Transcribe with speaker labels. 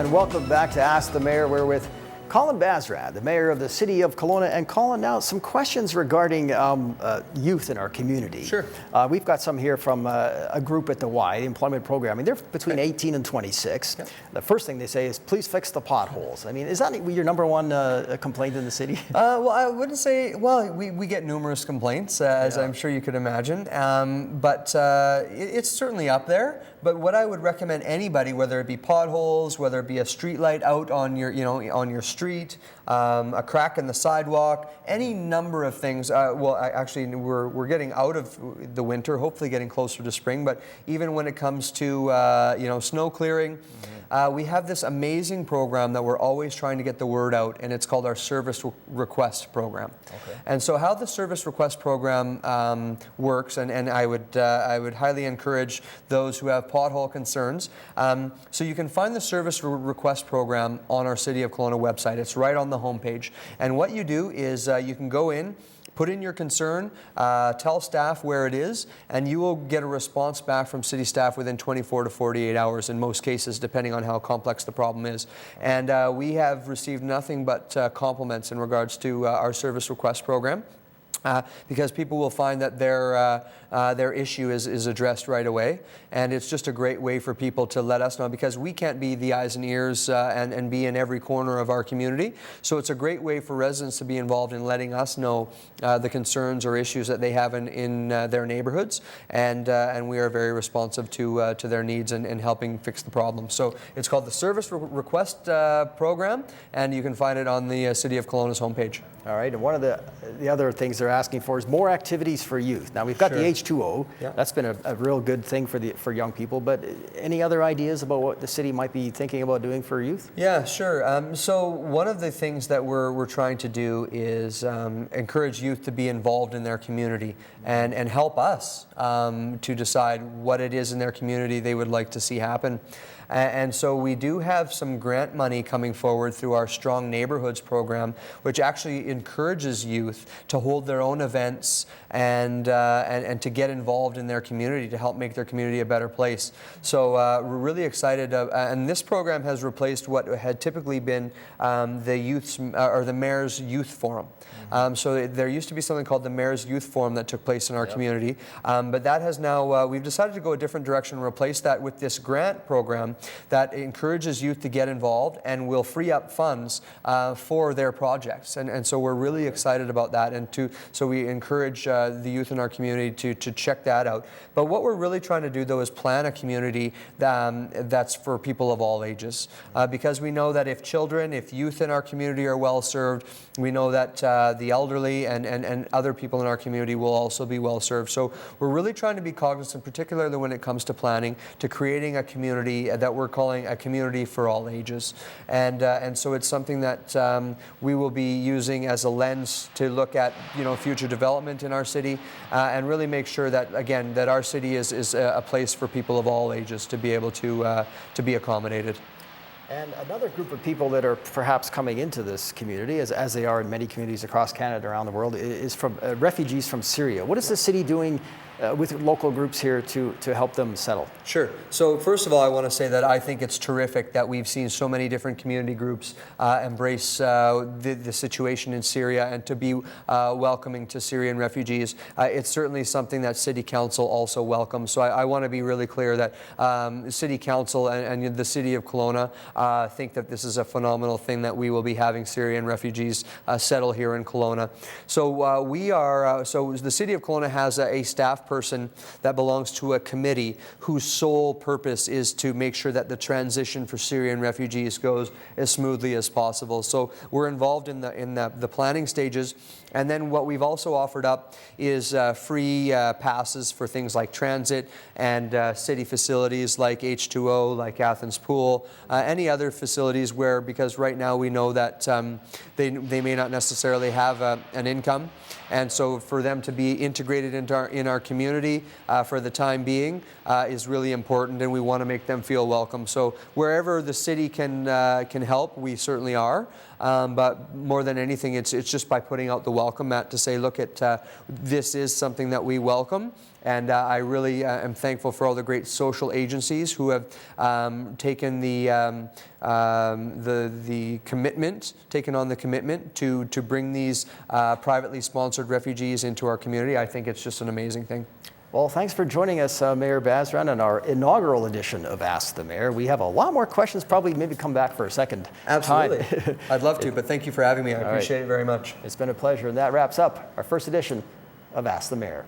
Speaker 1: And welcome back to Ask the Mayor. We're with Colin Basran, the mayor of the city of Kelowna. And Colin, now some questions regarding youth in our community.
Speaker 2: Sure.
Speaker 1: We've got some here from a group at the Y, the employment program. I mean, they're between 18 and 26. Okay. The first thing they say is, please fix the potholes. I mean, is that your number one complaint in the city?
Speaker 2: Well, I wouldn't say, well, we get numerous complaints, as I'm sure you could imagine, but it's certainly up there. But what I would recommend anybody, whether it be potholes, whether it be a street light out on your, on your street, a crack in the sidewalk, any number of things. Actually, we're getting out of the winter, hopefully getting closer to spring. But even when it comes to snow clearing, we have this amazing program that we're always trying to get the word out, and it's called our Service Request Program. Okay. And so, how the Service Request Program works, and I would highly encourage those who have pothole concerns. So you can find the Service Request Program on our City of Kelowna website. It's right on the homepage. And what you do is you can go in, put in your concern, tell staff where it is, and you will get a response back from city staff within 24 to 48 hours in most cases, depending on how complex the problem is. And we have received nothing but compliments in regards to our Service Request Program. Because people will find that their issue is addressed right away, and it's just a great way for people to let us know, because we can't be the eyes and ears and be in every corner of our community. So it's a great way for residents to be involved in letting us know the concerns or issues that they have in their neighborhoods, and we are very responsive to their needs and helping fix the problem. So it's called the Service Request Program, and you can find it on the City of Kelowna's homepage.
Speaker 1: All right, and one of the other things they're asking for is more activities for youth. Now, we've got the H2O. Yeah. That's been a real good thing for young people, but any other ideas about what the city might be thinking about doing for youth?
Speaker 2: Yeah, sure. So one of the things that we're trying to do is encourage youth to be involved in their community and help us to decide what it is in their community they would like to see happen. And so we do have some grant money coming forward through our Strong Neighborhoods program, which actually encourages youth to hold their own events and to get involved in their community to help make their community a better place. So we're really excited, and this program has replaced what had typically been the Mayor's Youth Forum. So there used to be something called the Mayor's Youth Forum that took place in our community, but that has now, we've decided to go a different direction and replace that with this grant program that encourages youth to get involved and will free up funds for their projects. And so we're really excited about that, and so we encourage the youth in our community to check that out. But what we're really trying to do, though, is plan a community that's for people of all ages, because we know that if youth in our community are well served, we know that the elderly and other people in our community will also be well served. So we're really trying to be cognizant, particularly when it comes to planning, to creating a community that we're calling a community for all ages. And so it's something that we will be using as a lens to look at future development in our city, and really make sure that, again, that our city is a place for people of all ages to be able to be accommodated.
Speaker 1: And another group of people that are perhaps coming into this community, as they are in many communities across Canada, around the world, is from refugees from Syria. What is the city doing with local groups here to help them settle?
Speaker 2: Sure. So first of all, I want to say that I think it's terrific that we've seen so many different community groups embrace the situation in Syria and to be welcoming to Syrian refugees. It's certainly something that City Council also welcomes. So I want to be really clear that City Council and the City of Kelowna think that this is a phenomenal thing that we will be having Syrian refugees settle here in Kelowna. So so the City of Kelowna has a staff person that belongs to a committee whose sole purpose is to make sure that the transition for Syrian refugees goes as smoothly as possible. So we're involved in the planning stages, and then what we've also offered up is free passes for things like transit and city facilities like H2O, like Athens Pool, any other facilities because right now we know that they may not necessarily have an income. And so for them to be integrated in our community for the time being is really important, and we want to make them feel welcome. So wherever the city can help, we certainly are. But more than anything, it's just by putting out the welcome mat to say, look, this is something that we welcome, And I really am thankful for all the great social agencies who have taken on the commitment to bring these privately sponsored refugees into our community. I think it's just an amazing thing.
Speaker 1: Well, thanks for joining us, Mayor Basran, on our inaugural edition of Ask the Mayor. We have a lot more questions, probably maybe come back for a second
Speaker 2: Absolutely.
Speaker 1: time.
Speaker 2: I'd love to, but thank you for having me. I appreciate it very much.
Speaker 1: It's been a pleasure, and that wraps up our first edition of Ask the Mayor.